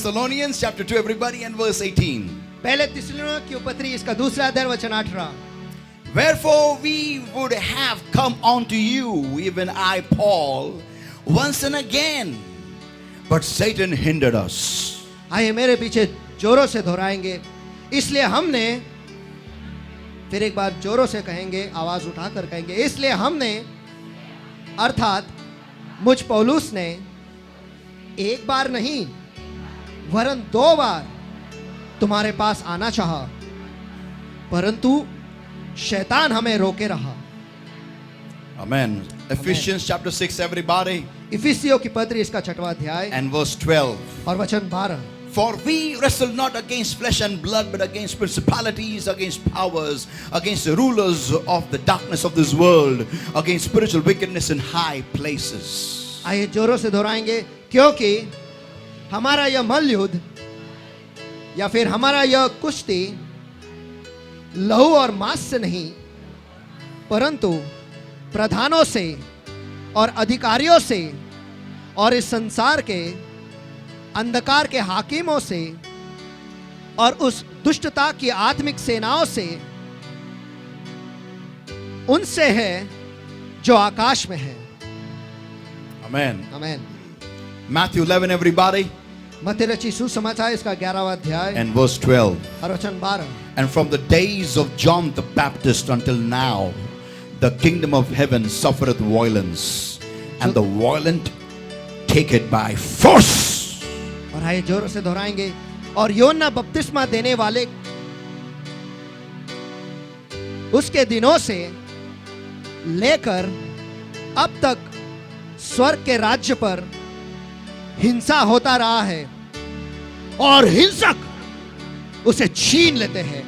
Thessalonians chapter 2, everybody, and verse 18. पहले थिस्सलुनीकियों की पत्री इसका दूसरा अध्याय वचन 18। Wherefore we would have come unto you, even I, Paul, once and again, but Satan hindered us. आइए मेरे पीछे जोरों से दोहराएंगे, इसलिए हमने, फिर एक बार जोरों से कहेंगे, आवाज उठाकर कहेंगे, इसलिए हमने, अर्थात मुझ पौलुस ने एक बार नहीं वरन 2 बार तुम्हारे पास आना चाहा, परंतु शैतान हमें रोके रहा। Amen. Ephesians chapter 6, everybody, इफिसियों की पत्री इसका 6वां अध्याय and verse 12. और वचन 12। For we wrestle not against flesh and blood, but against principalities, against powers, against the rulers of the darkness of this world, against spiritual wickedness in high places. आइए जोरों से दोहराएंगे, क्योंकि हमारा यह मल्ल युद्ध या फिर हमारा यह कुश्ती लहू और मांस से नहीं, परंतु प्रधानों से और अधिकारियों से और इस संसार के अंधकार के हाकिमों से और उस दुष्टता की आत्मिक सेनाओं से, उनसे है जो आकाश में है। Amen. आमेन। Matthew 11, everybody, मत्ती रचित सुसमाचार इसका 11वां अध्याय and verse 12. और वचन 12। And from the days of John the Baptist until now, the kingdom of heaven suffereth violence, and the violent take it by force. और आइए जोरों से दोहराएंगे, और योना बपतिस्मा देने वाले उसके दिनों से लेकर अब तक स्वर्ग के राज्य पर हिंसा होता रहा है और हिंसक उसे छीन लेते हैं।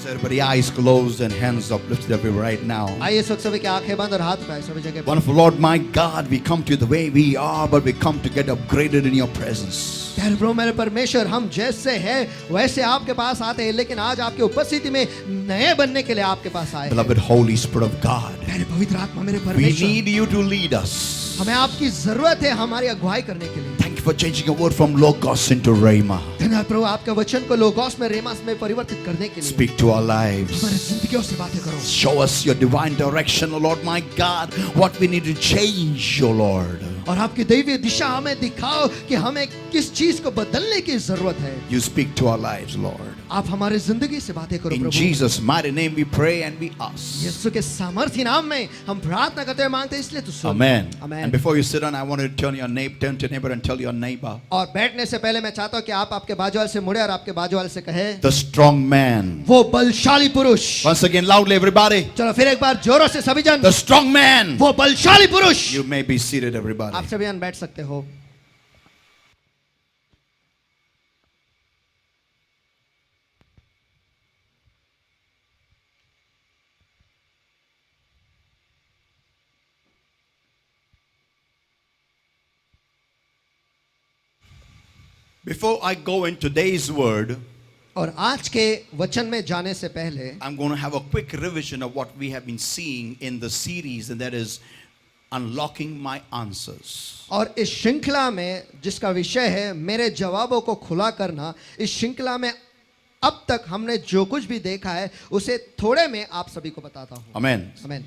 So everybody, eyes closed and hands uplifted everywhere right now. आइए इस वक्त सभी की आंखें बंद और हाथ उठाए सभी जगह पर। Wonderful Lord, my God, we come to you the way we are, but we come to get upgraded in your presence. प्यारे प्रभु मेरे परमेश्वर, हम जैसे हैं वैसे आपके पास आते हैं, लेकिन आज आपकी उपस्थिति में नए बनने के लिए आपके पास आए हैं। Beloved Holy Spirit of God, प्यारे पवित्र आत्मा मेरे we परमेश्वर, need you to lead us. हमें आपकी जरूरत है हमारी अगुवाई करने के लिए। Thank you for changing your word from Logos into Rhema. धन्यवाद प्रभु, आपके वचन को लोगोस में रेमा में परिवर्तित करने के लिए। Speak to our lives. हमारी जिंदगियों से बातें करो। Show us your divine direction, O Lord my God, what we need to change, O Lord. और आपकी दैवीय दिशा हमें दिखाओ कि हमें किस चीज को बदलने की जरूरत है। You speak to our lives, Lord. आप हमारे जिंदगी से बातें करो In Prabhu. Jesus' mighty name we pray and we ask. यीशु के सामर्थ्य नाम में हम प्रार्थना करते हैं, मांगते हैं, इसलिए तू सुन। Amen. Amen. And before you sit down, I want you to turn to your neighbor and tell your neighbor, और बैठने से पहले मैं चाहता हूँ कि आप आपके बाजू वाले से मुड़े और आपके बाजू वाले से कहे, the strong man. वो बलशाली पुरुष। Once again, loudly, everybody. चलो फिर एक बार जोरों से सभी जन, The strong man. वो बलशाली पुरुष। You may be seated, everybody. आप सभी जन बैठ सकते हो। Before I go in today's word, और आज के वचन में जाने से पहले I'm going to have a quick revision of what we have been seeing in the series, and that is unlocking my answers. और इस श्रृंखला में जिसका विषय है मेरे जवाबों को खुला करना, इस श्रृंखला में अब तक हमने जो कुछ भी देखा है उसे थोड़े में आप सभी को बताता हूँ। Amen. आमेन।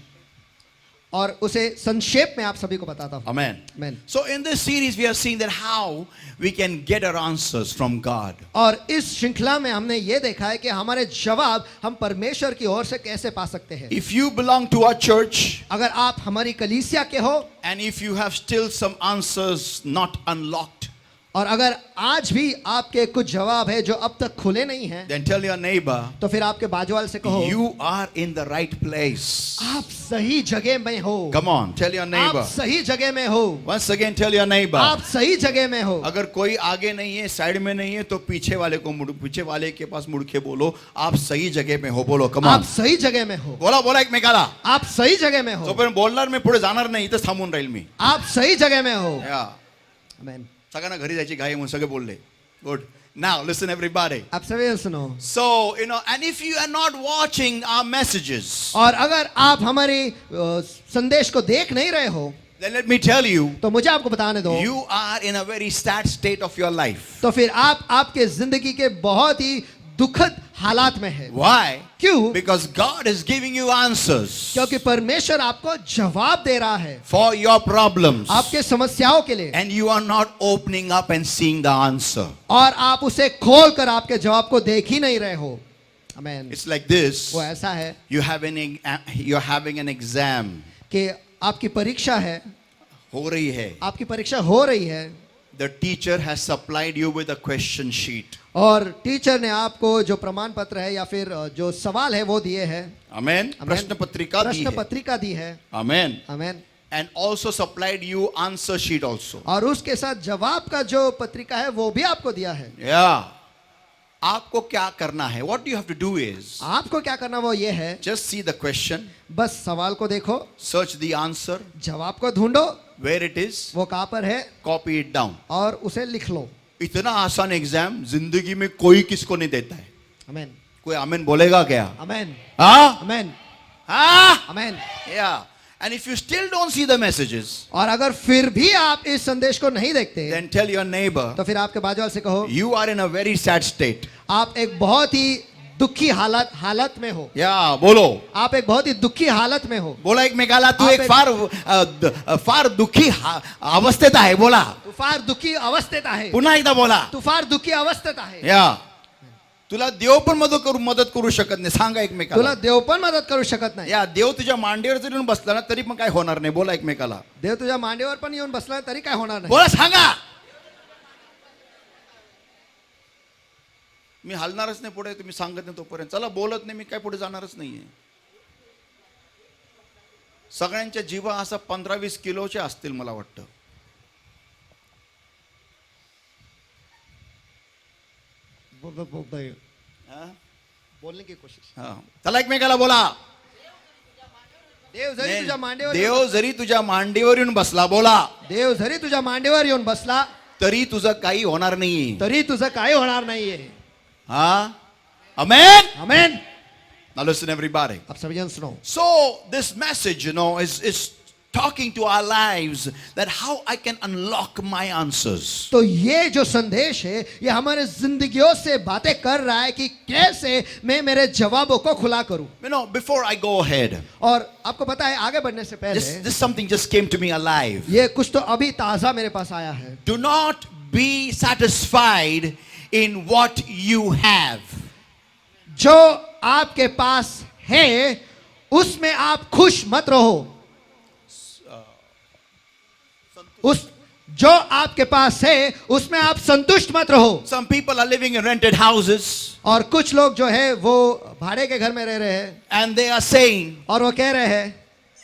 और उसे संक्षेप में आप सभी को बताता हूँ। Amen. Amen. So in this series we are seeing that how we can get our answers from God. और इस श्रृंखला में हमने ये देखा है कि हमारे जवाब हम परमेश्वर की ओर से कैसे पा सकते हैं। If you belong to our church, अगर आप हमारी कलीसिया के हो and if you have still some answers not unlocked, और अगर आज भी आपके कुछ जवाब है जो अब तक खुले नहीं हैं, then tell your neighbor, तो फिर आपके बाजू वाले से कहो, you are in the right place. आप सही जगह में हो। Come on, tell your आप neighbor. सही जगह में हो। Once again, tell your neighbor. आप सही जगह में हो। अगर कोई आगे नहीं है, साइड में नहीं है, तो पीछे वाले के पास मुड़ के बोलो, आप सही जगह में हो। बोलो, come आप on. सही जगह में हो। बोला एकमेकाला. आप सही जगह में हो। जोपर्यंत बोलणार मी पुढे जाणार नाही तर थांबून राहील मी. आप सही जगह में हो। Yeah. आमेन। सगळ्यांना घरी जायची घाई म्हणून सगळे बोलले. Good. Now listen everybody. आप सभी सुनो। So, and if you are not watching our messages, और अगर आप हमारे संदेश को देख नहीं रहे हो, then let me tell you, तो मुझे आपको बताने दो, you are in a very sad state of your life. तो फिर आप आपके जिंदगी के बहुत ही दुखद हालात में है। Why? क्यों? Because God is giving you answers क्योंकि परमेश्वर आपको जवाब दे रहा है for your problems, आपके समस्याओं के लिए, and you are not opening up and seeing the answer. और आप उसे खोल कर आपके जवाब को देख ही नहीं रहे हो। आमेन। It's like this. वो ऐसा है You're having an exam. कि आपकी परीक्षा है, हो रही है. आपकी परीक्षा हो रही है, The teacher has supplied you with a question sheet. और टीचर ने आपको जो प्रमाण पत्र है या फिर जो सवाल है वो दिए हैं। Amen. प्रश्न पत्रिका दी प्रश्न है. पत्रिका दी है। Amen. Amen. And also supplied you answer sheet also. और उसके साथ जवाब का जो पत्रिका है वो भी आपको दिया है। Yeah. आपको क्या करना है? What you have to do is आपको क्या करना वो ये है, just see the question, बस सवाल को देखो, search the answer, जवाब को ढूंढो, where it is, वो कहाँ पर है, copy it down. और उसे लिख लो। इतना आसान एग्जाम जिंदगी में कोई किसको नहीं देता है। आमेन। कोई आमीन बोलेगा क्या? आमेन। हाँ? आमेन। हाँ? आमेन। Yeah. And if you still don't see the messages, और अगर फिर भी आप इस संदेश को नहीं देखते, then tell your neighbor, तो फिर आपके बाजू वाले से कहो, you are in a very sad state. आप एक बहुत ही दुखी हालत में हो। Yeah, बोलो. आप एक बहुत ही दुखी हालत में हो। बोला एकमेकाला तू आप एक फार दुःखी अवस्थेत आहे. बोला. तू फार दुखी अवस्थेत आहे। पुन्हा एकदा बोला. तू फार दुखी अवस्थेत आहे। या तुला देव पण मदत करू शकत नाही. सांगा एकमेकाला. तुला देव पण मदत करू शकत नाही। या देव तुझ्या मांडीवर जरी येऊन बसला ना तरी पण काय होणार नाही. बोला एकमेकाला. देव तुझ्या मांडीवर पण येऊन बसला तरी काय होणार नाही। बोला, सांगा. मी हलणारच नाही पुढे, तुम्ही सांगत नाही तोपर्यंत. चला बोलत नाही मी, काय पुढे जाणारच नाहीये. सगळ्यांच्या जीवा असा 15-20 किलोचे असतील मला वाटतं. बोलने की कोशिश। चला एकमेकाला बोला. देव जरी तुझ्या मांडीवर देव जरी तुझ्या मांडीवर येऊन बसला. बोला. देव जरी तुझ्या मांडीवर येऊन बसला तरी तुझं काही होणार नाही. तरी तुझं काय होणार नाहीये। हाँ? Amen. आमेन। Now listen everybody. आप सभी जन सुनो। So this message, is talking to our lives that how I can unlock my answers. तो ये जो संदेश है ये हमारे जिंदगियों से बातें कर रहा है कि कैसे मैं मेरे जवाबों को खुला करूं। Before I go ahead, और आपको पता है आगे बढ़ने से पहले this something just came to me alive. ये कुछ तो अभी ताजा मेरे पास आया है। Do not be satisfied in what you have. जो आपके पास है उसमें आप खुश मत रहो। उस जो आपके पास है उसमें आप संतुष्ट मत रहो। Some people are living in rented houses और कुछ लोग जो है वो भाड़े के घर में रह रहे हैं and they are saying, और वो कह रहे हैं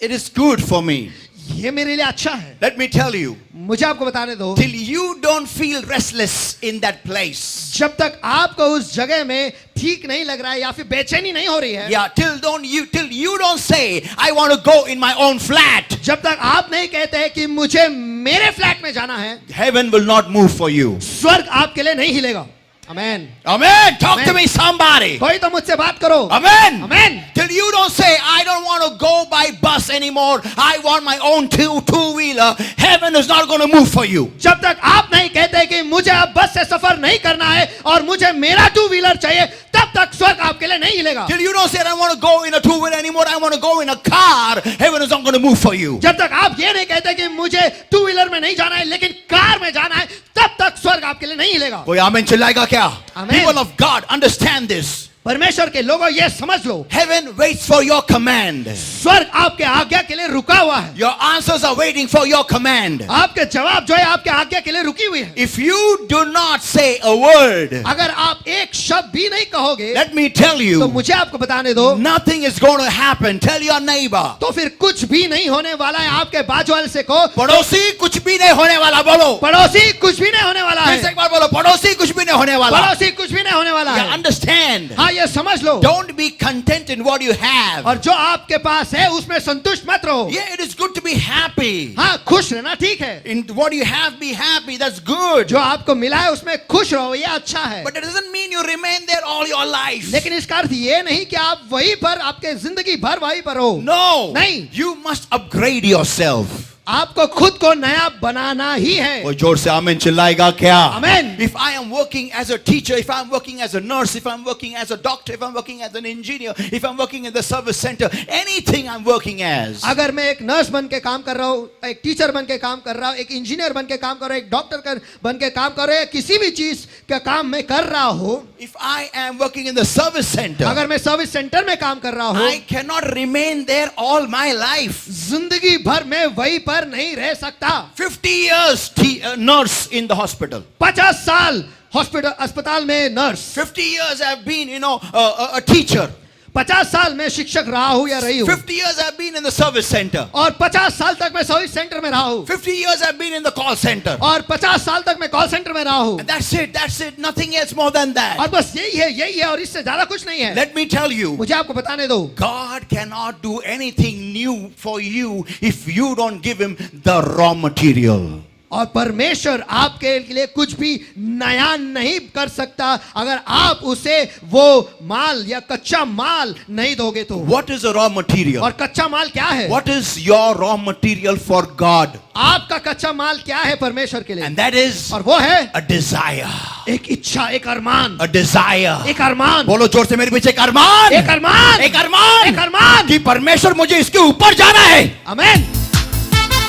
it is good for me. ये मेरे लिए अच्छा है। Let me tell you, मुझे आपको बताने दो, till you don't feel restless in that place. जब तक आपको उस जगह में ठीक नहीं लग रहा है या फिर बेचैनी नहीं हो रही है, Yeah, till you don't say, I want to go in my own flat. जब तक आप नहीं कहते हैं कि मुझे मेरे फ्लैट में जाना है, Heaven will not move for you. स्वर्ग आपके लिए नहीं हिलेगा। आमेन। Amen. Talk to Amen. me, somebody. कोई तो मुझसे बात करो। Amen. Amen. Till you don't say, I don't want to go by bus anymore. I want my own two-wheeler. Heaven is not going to move for you. जब तक आप नहीं कहते कि मुझे अब बस से सफर नहीं करना है और मुझे मेरा टू व्हीलर चाहिए, तब तक स्वर्ग आपके लिए नहीं हिलेगा। Till you don't say, I don't want to go in a two-wheeler anymore. I want to go in a car. Heaven is not going to move for you. जब तक आप ये नहीं कहते कि मुझे टू व्हीलर में नहीं जाना है लेकिन कार में जाना है, तब तक स्वर्ग आपके लिए नहीं हिलेगा। कोई आमीन चिल्लाएगा क्या? Amen. People of God, understand this. परमेश्वर के लोगों ये समझ लो, Heaven waits for your command. स्वर्ग आपके आज्ञा के लिए रुका हुआ है। Your answers are waiting for your command. आपके जवाब जो है आपके आज्ञा के लिए रुकी हुई है। If you do not say a word, अगर आप एक शब्द भी नहीं कहोगे, let me tell तो you, मुझे आपको बताने दो, nothing is going to happen. Tell your neighbor. तो फिर कुछ भी नहीं होने वाला है। आपके बाजू वाले से कहो, पड़ोसी कुछ भी नहीं होने वाला. बोलो. पड़ोसी कुछ भी नहीं होने वाला फिर से है। एक बार बोलो. पड़ोसी कुछ भी नहीं होने वाला. पड़ोसी कुछ भी नहीं होने वाला Yeah, है। understand. हाँ, ये समझ लो। Don't be content in what you have. और जो आपके पास है उसमें संतुष्ट मत रहो। Yeah, it is good to be happy. हाँ, खुश रहना ठीक है। In what you have, be happy. That's good. जो आपको मिला है उसमें खुश रहो, ये अच्छा है। But it doesn't mean you remain there all your life. लेकिन इसका अर्थ ये नहीं कि आप वहीं पर आपके जिंदगी भर वहीं पर हो। No. नहीं। You must upgrade yourself. आपको खुद को नया बनाना ही है। कोई जोर से आमीन चिल्लाएगा क्या? Amen. If I am working as a teacher, if I'm working as a nurse, if I'm working as a doctor, if I'm working as an engineer, if I'm working in the service center, anything I'm working as, अगर मैं एक nurse बन के काम कर रहा हूँ, एक टीचर बन के काम कर रहा हूँ, एक इंजीनियर बन के काम कर रहा हूँ, एक डॉक्टर बन के काम कर रहा हूँ, किसी भी चीज का काम मैं कर रहा हूँ, if I am working in the service center, अगर मैं सर्विस सेंटर में काम कर रहा हूँ, I cannot remain there all my life. जिंदगी भर मैं वहीं पर नहीं रह सकता। 50 years nurse in the hospital. 50 साल हॉस्पिटल अस्पताल में nurse, 50 years I've been, a teacher. 50 साल में शिक्षक रहा हूँ या रही हूँ, 50 years I've been in the service center. और 50 साल तक मैं सर्विस सेंटर में रहा हूँ, 50 years I've been in the call center. और 50 साल तक मैं कॉल सेंटर में रहा हूँ, And that's it, nothing else more than that. और बस यही है और इससे ज्यादा कुछ नहीं है। Let me tell you, मुझे आपको बताने दो, God cannot do anything new for you if you don't give him the raw material. और परमेश्वर आपके लिए कुछ भी नया नहीं कर सकता अगर आप उसे वो माल या कच्चा माल नहीं दोगे तो। What is a raw material? और कच्चा माल क्या है? What is your raw material for God? आपका कच्चा माल क्या है परमेश्वर के लिए? And that is और वो है a desire. एक इच्छा, एक अरमान, A desire. एक अरमान। बोलो जोर से मेरे पीछे, एक अरमान, एक अरमान, एक अरमान, एक अरमान कि परमेश्वर मुझे इसके ऊपर जाना है। आमीन।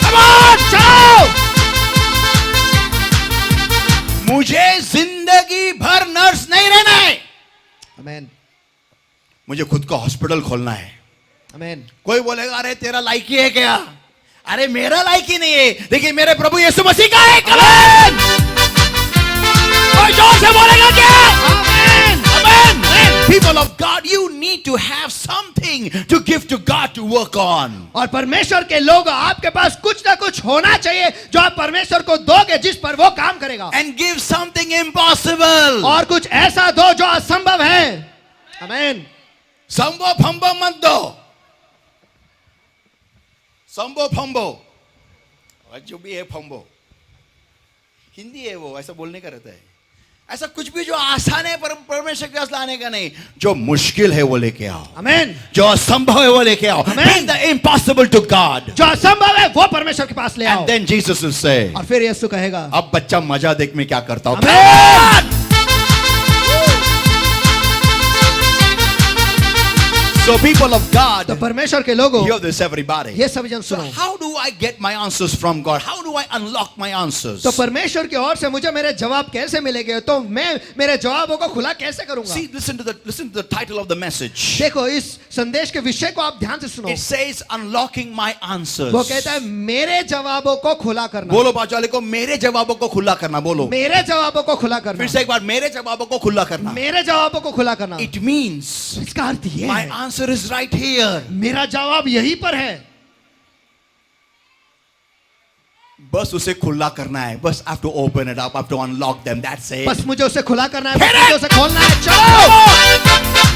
Come on, चलो, मुझे जिंदगी भर नर्स नहीं रहना है, आमीन, मुझे खुद का हॉस्पिटल खोलना है। आमीन। कोई बोलेगा अरे तेरा लायकी है क्या? अरे मेरा लायकी नहीं है, देखिए मेरे प्रभु यीशु मसीह का है। आमीन। कोई जोर से बोलेगा क्या? आमीन। Amen. People of God, you need to have something to give to God to work on. और परमेश्वर के लोग, आपके पास कुछ ना कुछ होना चाहिए जो आप परमेश्वर को दोगे जिस पर वो काम करेगा। And give something impossible. और कुछ ऐसा दो जो असंभव है। आमीन। संभव फंबो मत दो। संभव फंबो, जो भी है फंबो, हिंदी है वो, ऐसा बोलने का रहता है। ऐसा कुछ भी जो आसान है परमेश्वर के पास लाने का नहीं, जो मुश्किल है वो लेके आओ। आमीन। जो असंभव है वो लेके आओ। Bring the impossible to God. जो असंभव है वो परमेश्वर के पास ले आओ। And then Jesus will say, और फिर यीशु कहेगा, अब बच्चा मजा देख मैं क्या करता हूं। आमीन। So people of God, तो परमेश्वर के लोगों, hear this everybody. ये सभी जन So सुनो। how do I get my answers from God? How do I unlock my answers? तो परमेश्वर की ओर से मुझे मेरे जवाब कैसे मिलेंगे? तो मैं मेरे जवाबों को खुला कैसे करूंगा? See, listen to the title of the message. देखो, इस संदेश के विषय को आप ध्यान से सुनो। It says unlocking my answers. वो कहता है मेरे जवाबों को खुला करना। बोलो बाजू वाले को, मेरे जवाबों को खुला करना। बोलो मेरे जवाबों को खुला करना। फिर से एक बार, मेरे जवाबों को खुला करना। मेरे जवाबों को खुला करना। It means इसका अर्थ ये my है, answer is right here. मेरा जवाब यहीं पर है। बस उसे खुला करना है। बस I have to open it up, I have to unlock them. That's it. बस मुझे उसे खुला करना है, बस Hit मुझे it! उसे खोलना है। चलो।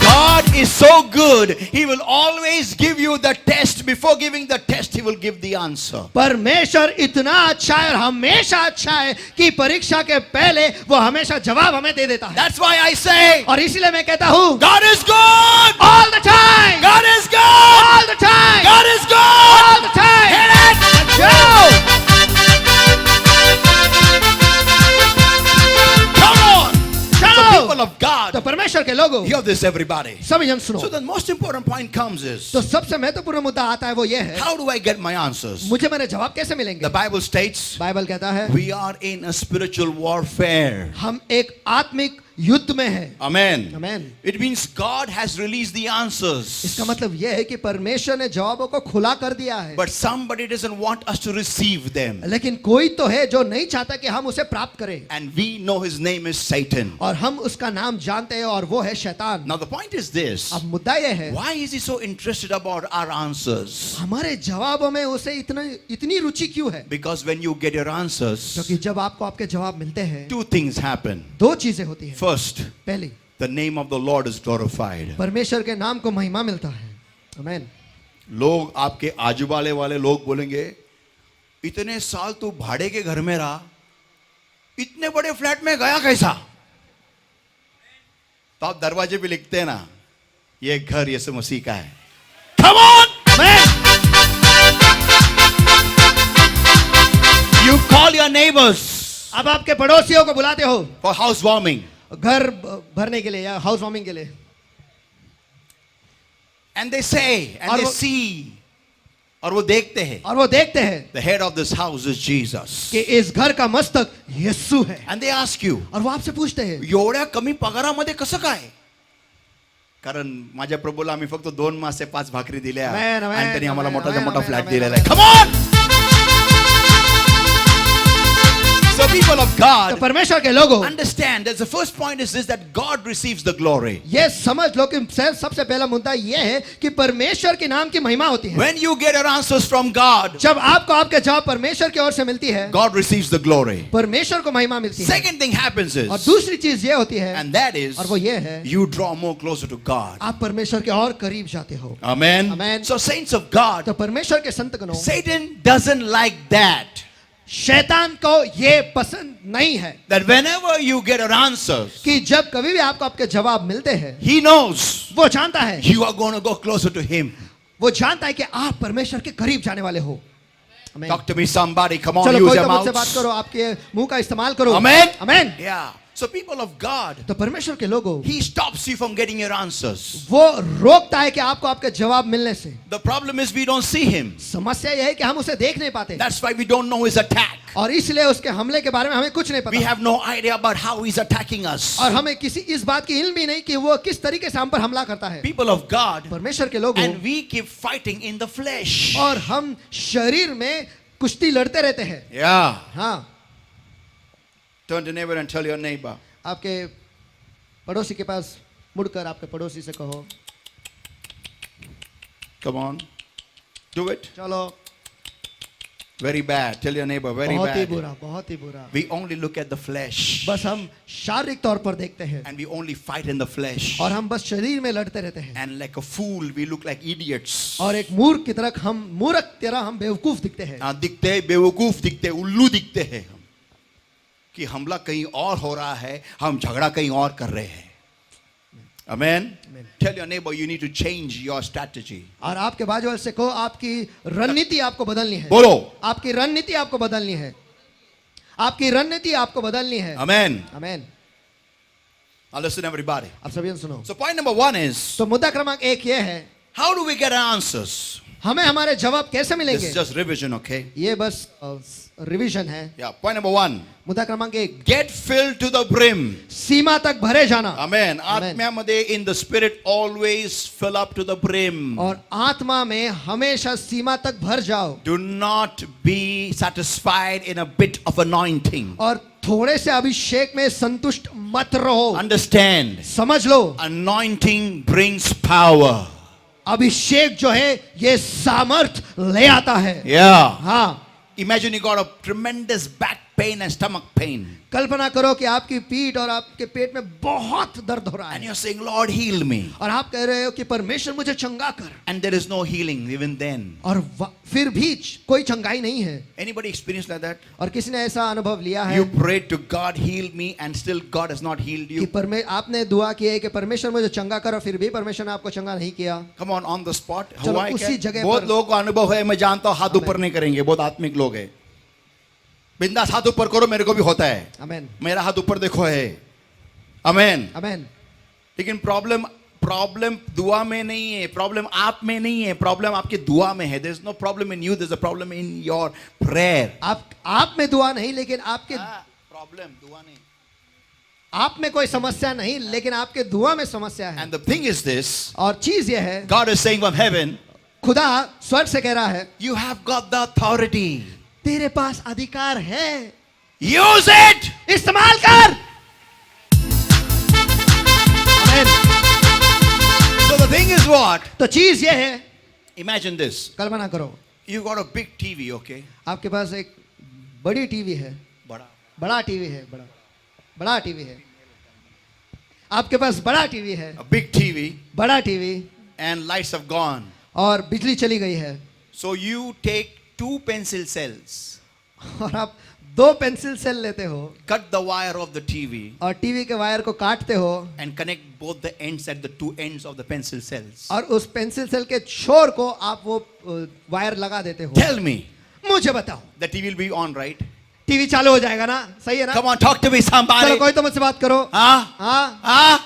God is so good. He will always give you the test. Before giving the test, He will give the answer. परमेश्वर इतना अच्छा है और हमेशा अच्छा है कि परीक्षा के पहले वो हमेशा जवाब हमें दे देता है। That's why I say, और इसीलिए मैं कहता हूँ, God is good. all the time, God is good. all the time, God is good. all the time. Hit it. जाओ। Come on. जाओ। The people of God, तो परमेश्वर के लोगों, hear this everybody. सभी जन सुनो। So the most important point comes is, तो सबसे महत्वपूर्ण मुद्दा आता है, वो ये है, how do I get my answers? मुझे मेरे जवाब कैसे मिलेंगे? The Bible states, बाइबल कहता है, we are in a spiritual warfare. हम एक आत्मिक युद्ध में है। Amen. आमीन। It means God has released the answers. इसका मतलब यह है कि परमेश्वर ने जवाबों को खुला कर दिया है, But somebody doesn't want us to receive them. लेकिन कोई तो है जो नहीं चाहता कि हम उसे प्राप्त करें, And we know his name is Satan. और हम उसका नाम जानते हैं और वो है शैतान। Now the point is this. अब मुद्दा यह है, Why is he so interested about our answers? हमारे जवाबों में उसे इतनी रुचि क्यों है? Because when you get your answers, क्योंकि जब आपको आपके जवाब मिलते हैं, two things happen. दो चीजें होती हैं। First, पहली, the name of the Lord is glorified. परमेश्वर के नाम को महिमा मिलता है। आमीन। लोग, आपके आजू वाले लोग बोलेंगे, इतने साल तू भाड़े के घर में रहा, इतने बड़े फ्लैट में गया कैसा? तो आप दरवाजे पे लिखते हैं ना, ये घर यीशु मसीह का है। Come on! Amen. You call your neighbors अब आपके पड़ोसियों को बुलाते हो for housewarming. घर भरने के लिए या हाउस वार्मिंग के लिए, And they say, and और they वो- see, और वो देखते हैं, और वो देखते हैं the head of this house is Jesus. कि इस घर का मस्तक यीशु है, And they ask you, और वो आपसे पूछते हैं एवढ्या कमी पगारामध्ये कसं काय? कारण माझ्या प्रभूला आम्ही फक्त 2 मासे 5 भाकरी दिल्या Amen, amen, आणि त्यांनी आम्हाला amen, मोठाचा amen, मोठा amen, फ्लॅट amen, दिलेला amen. आहे. Come on! So people of तो God परमेश्वर के लोगों understand that the first point is this, that God receives the glory. ये समझ लो कि सबसे पहला मुद्दा ये है कि परमेश्वर के नाम की महिमा होती है। When you get your answers from God, जब आपको आपके जवाब परमेश्वर की ओर से मिलती है, God receives the glory. परमेश्वर को महिमा मिलती है। Second thing happens और is, दूसरी चीज ये होती है, and that is, और वो ये है, you draw more closer to God. आप परमेश्वर के और करीब जाते हो। Amen. Amen. So saints of God, तो परमेश्वर के संतगणों, Satan doesn't like that. शैतान को ये पसंद नहीं है That whenever you get your answers, कि जब कभी भी आपको आपके जवाब मिलते हैं, he knows वो जानता है, you are going to go closer to him. वो जानता है कि आप परमेश्वर के करीब जाने वाले हो। Amen. Talk to me somebody. Come on, चलो use कोई your तो मुझसे बात mouth. करो, आपके मुंह का इस्तेमाल करो। Amen. Amen. Yeah. So people of God, तो परमेश्वर के लोगों, he stops you from getting your answers. वो रोकता है कि आपको आपके जवाब मिलने से। The problem is we don't see him. समस्या यह है कि हम उसे देख नहीं पाते, That's why we don't know his attack. और इसलिए उसके हमले के बारे में हमें कुछ नहीं We पता, have no idea about how he's attacking us. और हमें किसी इस बात की इल्म भी नहीं कि वो किस तरीके से हम पर हमला करता है। People of God, परमेश्वर के लोगों, and we keep fighting in the flesh. और हम शरीर में कुश्ती लड़ते रहते हैं। Yeah. हाँ, Turn to neighbor and tell your neighbor, आपके पड़ोसी के पास मुड़कर आपके पड़ोसी से कहो, come on, do it. चलो, Very bad. Tell your neighbor, very बहुत ही bad. बुरा, बहुत ही बुरा। We only look at the flesh. बस हम शारीरिक तौर पर देखते हैं, And we only fight in the flesh. और हम बस शरीर में लड़ते रहते हैं, And like a fool, we look like idiots. और एक मूर्ख की तरह हम मूर्ख तरह हम बेवकूफ दिखते हैं। दिखते हैं, बेवकूफ दिखते हैं, उल्लू दिखते हैं हम, कि हमला कहीं और हो रहा है, हम झगड़ा कहीं और कर रहे हैं. Amen. Amen. Tell your neighbor you need to change your strategy. और आपके बाजू वाले से कहो, आपकी रणनीति आपको बदलनी है। बोलो. आपकी रणनीति आपको बदलनी है, आपकी रणनीति आपको बदलनी है। Amen. आमेन। Now listen everybody. आप सभी सुनो। So point number 1 is, तो मुद्दा क्रमांक 1 ये है, how do we get our answers? हमें हमारे जवाब कैसे This मिलेंगे? is just revision, okay? ये बस रिवीजन है। Yeah. Point number 1, मुद्दा क्रमांक 1, get filled to the brim. सीमा तक भरे जाना। Amen. Amen. आत्म्यामध्ये in the spirit always fill up to the brim. और आत्मा में हमेशा सीमा तक भर जाओ, Do not be satisfied in a bit of anointing. और थोड़े से अभिषेक में संतुष्ट मत रहो। Understand, समझ लो, anointing brings power. अभिषेक जो है ये सामर्थ ले आता है। Yeah. हाँ, Imagine you got a tremendous back pain and stomach pain. कल्पना करो कि आपकी पीठ और आपके पेट में बहुत दर्द हो रहा And है, you're saying, Lord, heal me. और आप कह रहे हो कि परमेश्वर मुझे चंगा कर, And there is no healing even then. और फिर भी कोई चंगाई नहीं है। Anybody experienced like that? और किसी ने ऐसा अनुभव लिया है You prayed to God, heal me, and still God has not healed कि you. आपने दुआ की है कि परमेश्वर मुझे चंगा कर, और फिर भी परमेश्वर ने आपको चंगा नहीं किया। Come on the spot. चलो, हुआ है उसी क्या? जगह बहुत पर- लोगों को अनुभव है, मैं जानता हूँ, हाथ Amen. ऊपर नहीं करेंगे, बहुत आत्मिक लोग हैं. बिंदास हाथ ऊपर करो, मेरे को भी होता है. आमेन, मेरा हाथ ऊपर देखो है. Amen. आमेन। लेकिन प्रॉब्लम दुआ में नहीं है, प्रॉब्लम आप में नहीं है, प्रॉब्लम आपके दुआ में है. There is no problem in you, there is a problem in your prayer. आप में दुआ नहीं, लेकिन आपके प्रॉब्लम दुआ नहीं. आप में कोई समस्या नहीं, लेकिन आपके दुआ में समस्या है। And the thing is this, और चीज यह है, God is saying from heaven, खुदा स्वर्ग से कह रहा है, you have got the authority. तेरे पास अधिकार है, Use it. इस्तेमाल कर। आमेन। So the thing is what? तो चीज यह है, Imagine this. कल्पना करो, You got a big TV, okay? आपके पास एक बड़ी टीवी है, बड़ा. बड़ा टीवी है, बड़ा टीवी है, आपके पास बड़ा टीवी है, A big TV, बड़ा TV, and lights have gone. और बिजली चली गई है, So you take 2 pencil cells और आप दो पेंसिल सेल लेते हो cut the wire of the TV और टीवी के वायर को काटते हो and connect both the ends at the two ends of the pencil cells. और उस पेंसिल सेल के छोर को आप वो वायर लगा देते हो, Tell me, मुझे बताओ the TV will be on, right? TV चालू हो जाएगा ना? सही है ना? Come on, talk to me, चलो somebody. कोई तो मुझसे बात करो। Huh? हाँ Huh?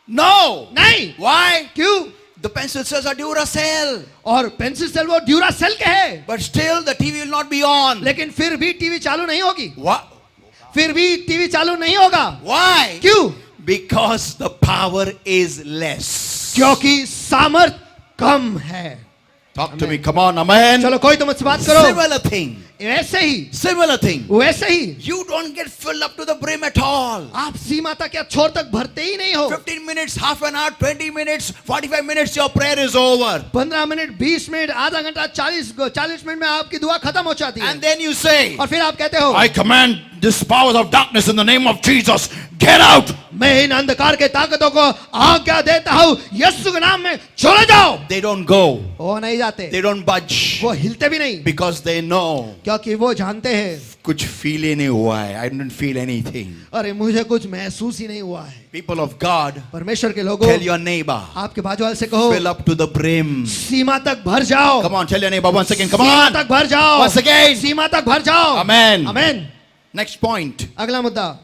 No. नहीं, Why? क्यों? The pencil cells are Duracell. और पेंसिल सेल वो ड्यूरा सेल के है, But still the TV will not be on. लेकिन फिर भी टीवी चालू नहीं होगी, What? फिर भी टीवी चालू नहीं होगा। Why? क्यों? Because the power is less. क्योंकि सामर्थ कम है। Talk to me, come on, amen. चलो कोई तो मुझसे बात करो। Similar thing. वैसे ही, Similar thing. वैसे ही You don't get filled up to the brim at all. आप सीमा तक या छोर तक भरते ही नहीं हो। 15 minutes, half an hour, 20 minutes, 45 minutes, your prayer is over. 15 minute, 20 minute, आधा घंटा, 40 मिनट में आपकी दुआ खत्म हो जाती है। And then you say, और फिर आप कहते हो, I command this powers of darkness in the name of Jesus. Get out. मैं इन अंधकार के ताकतों को आज्ञा देता हूँ यीशु के नाम में, चले जाओ। They don't go. वो नहीं जाते, They don't budge. वो हिलते भी नहीं, Because they know. क्योंकि वो जानते हैं, कुछ feel ही नहीं हुआ है. I didn't feel anything. अरे मुझे कुछ महसूस ही नहीं हुआ है। People of God, परमेश्वर के लोगों, tell your neighbor, आपके बाजू वाले से कहो, fill up to the brim. सीमा तक भर जाओ। Come on, tell your neighbor once again. Come Seema on. तक भर जाओ। Once again. सीमा तक भर जाओ। Amen. आमेन। Next point. अगला मुद्दा,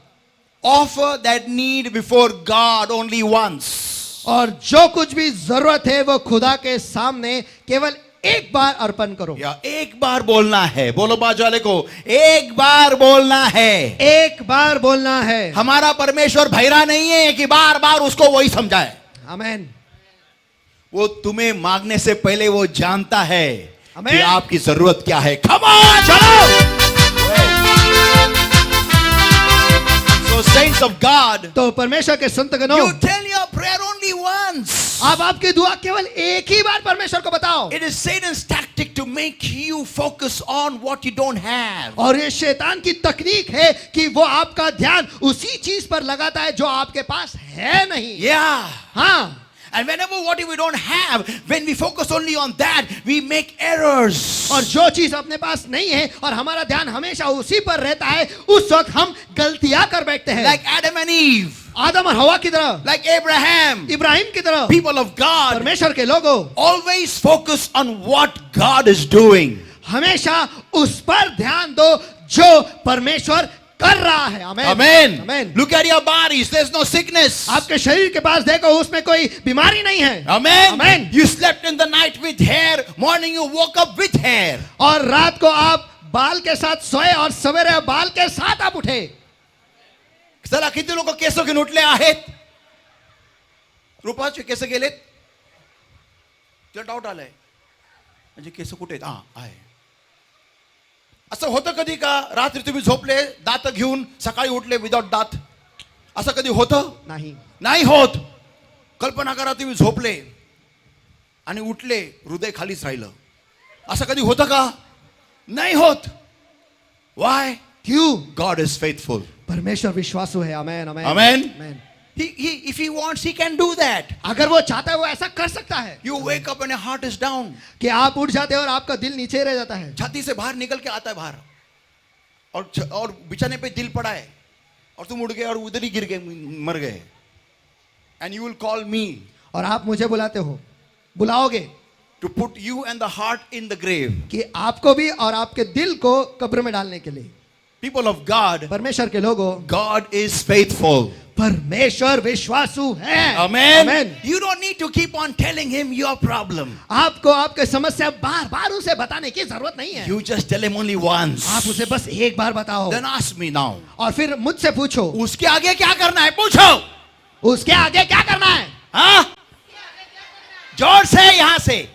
Offer that need before God only once. और जो कुछ भी जरूरत है वो खुदा के सामने केवल एक बार अर्पण करो। या एक बार बोलना है। बोलो बाजू वाले को, एक बार बोलना है। एक बार बोलना है। हमारा परमेश्वर भैरा नहीं है कि बार बार उसको वही समझाए। आमेन। वो तुम्हें मांगने से पहले वो जानता है आमेन। कि आपकी जरूरत क्या है। Come on, चलो। So saints of God, तो परमेश्वर के संतगणों, you tell your prayer only once. आप आपकी दुआ केवल एक ही बार परमेश्वर को बताओ। It is Satan's tactic to make you focus on what you don't have. और ये शैतान की तकनीक है कि वो आपका ध्यान उसी चीज पर लगाता है जो आपके पास है नहीं। Yeah. हाँ, And whenever what we don't have, when we focus only on that, we make errors. और जो चीज अपने पास नहीं है और हमारा ध्यान हमेशा उसी पर रहता है, उस वक्त हम गलतियां कर बैठते हैं। Like Adam and Eve, आदम और हवा की तरह, like Abraham, इब्राहिम की तरह, people of God, परमेश्वर के लोगों, always focus on what God is doing. हमेशा उस पर ध्यान दो जो परमेश्वर कर रहा है। आमेन। Amen. Amen. Look at your bodies. There's no sickness. आपके शरीर के पास देखो, उसमें कोई बीमारी नहीं है। Amen. Amen. You slept in the night with hair. Morning you woke up with hair. और रात को आप बाल के साथ सोए और सवेरे बाल के साथ आप उठे। चला किती लोक केस घेऊन उठले आहेत? रूपाचे केस गेलेत? तुला डाऊट आलाय म्हणजे केस कुठे आहेत? आहे. असं होतं कधी का रात्री तुम्ही झोपले दात घेऊन सकाळी उठले विदाउट दात? असं कधी होतं? नहीं। नाही होत. कल्पना करा तुम्ही झोपले आणि उठले हृदय खालीच राहिलं. असं कधी होतं का? नाही होत. Why? क्यों? God is faithful. परमेश्वर विश्वासु है। आमेन आमेन Amen. Amen. If he wants, he can do that. अगर वो चाहता है वो ऐसा कर सकता है You wake up and your heart is down. कि आप उठ जाते हैं और आपका दिल नीचे रह जाता है, छाती से बाहर निकल के आता है बाहर और बिछाने पे दिल पड़ा है और तुम उड़ गए और उधर ही गिर गए, मर गए. And you will call me और आप मुझे बुलाते हो, बुलाओगे to put you and the heart in the grave. कि आपको भी और आपके दिल को कब्र में डालने के लिए। People of God, परमेश्वर के लोगों, God is faithful. परमेश्वर विश्वासु है। Amen. Amen. You don't need to keep on telling him your problem. आपको आपके समस्या बार बार उसे बताने की जरूरत नहीं है। You just tell him only once. आप उसे बस एक बार बताओ Then ask me now. और फिर मुझसे पूछो उसके आगे क्या करना है? पूछो. उसके आगे क्या करना है। हाँ? जोर से यहां से.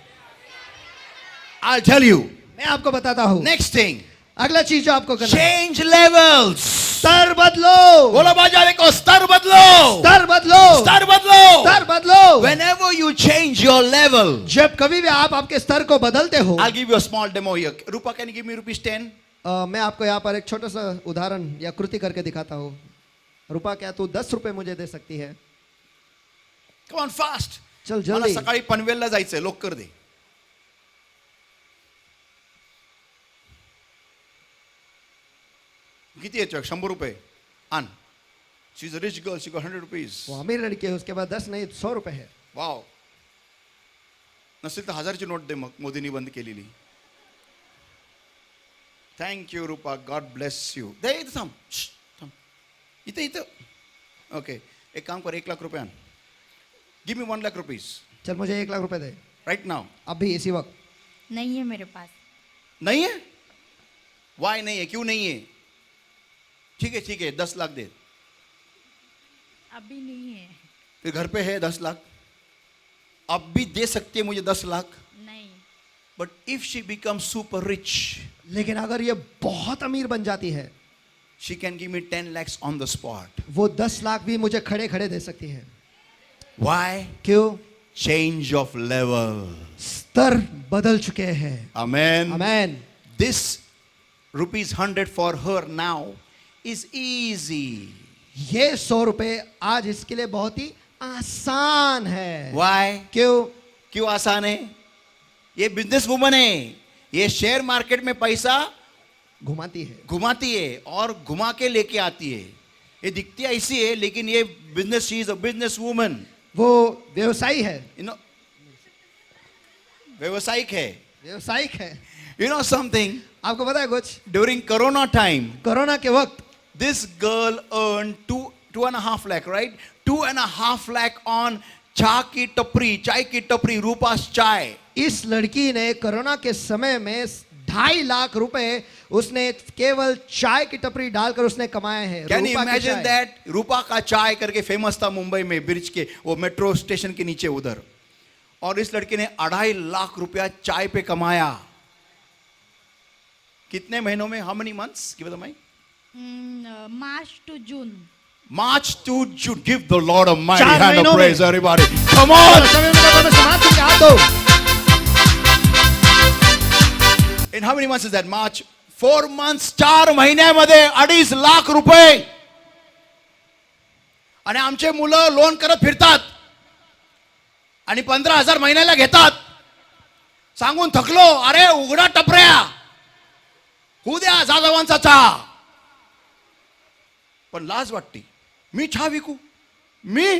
I'll tell you. मैं आपको बताता हूँ। Next thing. अगला चीज जो आपको करना है, Change levels. स्तर बदलो। बोलो बाजारे को स्तर बदलो. स्तर बदलो। स्तर बदलो. स्तर बदलो। Whenever you change your level. जब कभी भी आप आपके स्तर को बदलते हो, I'll give you a small demo here. Rupa, can you give me ₹10? मैं आपको यहाँ पर एक छोटा सा उदाहरण या कृति करके दिखाता हूँ। रूपा, क्या तू 10 रुपए मुझे दे सकती है? Come on, fast. चल मला जल्दी। सकाळी पनवेलला जायचंय, लोक कर दे. किती आहे 100 रुपये आण. She is a rich girl, she got 100 rupees. वो अमीर लड़की है, उसके पास 10 नहीं 100 रुपए है. वाव. नसेल तर 1000ची नोट दे, मग मोदींनी बंद केलेली. Thank you Rupa, God bless you. दे इथं थांब. श्श, थांब इथं. ओके, एक काम कर, 1 लाख रुपये आण. गिव मी 1 लाख रुपीज चल मुझे 1 लाख रुपए दे राइट नाउ. अभी इसी वक्त. नहीं है मेरे पास. नहीं है? वाई नहीं है, क्यों नहीं है? ठीक है 10 लाख दे. अभी नहीं है. फिर घर पे है 10 लाख. अब भी दे सकती है मुझे 10 लाख. नहीं. But if she become super rich, लेकिन अगर ये बहुत अमीर बन जाती है, she can give me 10 lakhs on the spot. वो 10 लाख भी मुझे खड़े खड़े दे सकती है. वाई? क्यों? Change of level. स्तर बदल चुके हैं. Amen. Amen. This ₹100 for her now is easy. ये 100 रुपए आज इसके लिए बहुत ही आसान है. Why? क्यों? आसान है? ये बिजनेस वुमन है. ये शेयर मार्केट में पैसा घुमाती है और घुमा के लेके आती है. ये दिखती ऐसी है, लेकिन ये business, she is a business woman. वो व्यवसायी है. व्यवसायिक है. You know something? आपको पता है कुछ? During Corona time, कोरोना के वक्त this girl earned 2.5 lakh, right? 2.5 lakh on चाय की टपरी, रूपास चाय. इस लड़की ने कोरोना के समय में 2.5 लाख रुपए उसने केवल चाय की टपरी डालकर उसने कमाए हैं. Can you रूपा की imagine चाय. that? रूपा का चाय करके फेमस था मुंबई में, ब्रिज के वो मेट्रो स्टेशन के नीचे उधर. और इस लड़की ने 2.5 लाख रुपया चाय पे कमाया. कितने महीनों में? How many months? Give it to me. March to June. March to June. Give the Lord a mighty 4 hand of महीनों में. praise, everybody. Come on. हाथ दो. In how many months is that? March. 4 months, 4 महिन्यामध्ये 2.5 लाख रुपये. आणि आमचे मुलं loan करत फिरतात आणि 15,000 महिन्याला घेतात. सांगून थकलो, अरे उघडा टपऱ्या, होऊ द्या जाधवांचा चहा. पण लाज वाटते, मी चहा विकू? मी?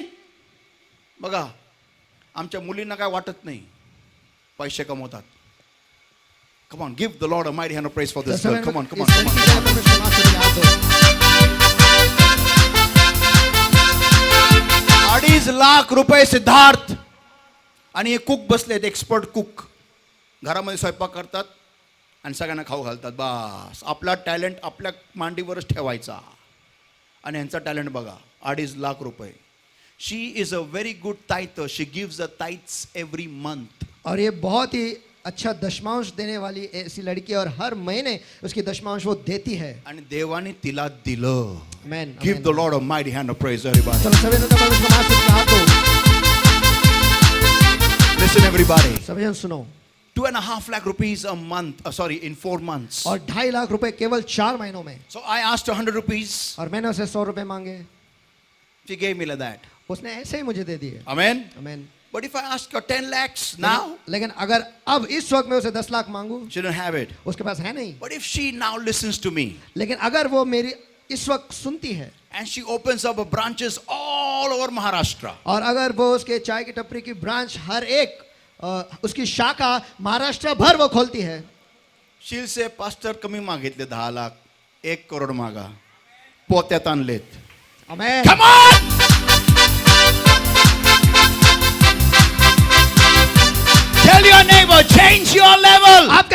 बघा, आमच्या मुलींना काय वाटत नाही, पैसे कमवतात. Come on, give the Lord a mighty hand of praise for this girl. Come on. 2.5 lakh रुपये सिद्धार्थ. आणि हे कुक बसलेत, एक्सपर्ट कुक, घरामध्ये स्वयंपाक करतात आणि सगळ्यांना खाऊ घालतात. बस आपला टॅलेंट आपल्या मांडीवरच ठेवायचा. आणि यांचा टॅलेंट बघा, 2.5 लाख रुपये. She is a very good tither. She gives a tithes every month. और ये बहुत ही अच्छा दशमांश देने वाली ऐसी लड़की, और हर महीने उसकी दशमांश वो देती है. आणि देवाने तिला दिलं. Amen. Give the Lord a mighty hand of praise everybody. चलो सभी लोग परमेश्वर के हाथ दो. Listen everybody. सभी जन सुनो. 2.5 lakh rupees a month, in 4 months. और 2.5 लाख रुपए केवल 4 महीनों में. So I asked 100 rupees. और मैंने उसे 100 रुपए मांगे. She gave me like that. उसने ऐसे ही मुझे दे दिए. Amen. Amen. But if I ask her 10 lakhs now, लेकिन अगर अब इस वक्त मैं उसे 10 लाख मांगू, she don't have it. उसके पास है नहीं. But if she now listens to me लेकिन अगर वो मेरी इस वक्त सुनती है, and she opens up branches all over Maharashtra, और अगर वो उसके चाय की टपरी की ब्रांच हर एक उसकी शाखा महाराष्ट्र भर वो खोलती है, she'll say, pastor कमी मागितले 10 लाख, 1 करोड मागा, पोत्यात आणलेत. आमेन. Come on! Tell your neighbor, change your level. आपका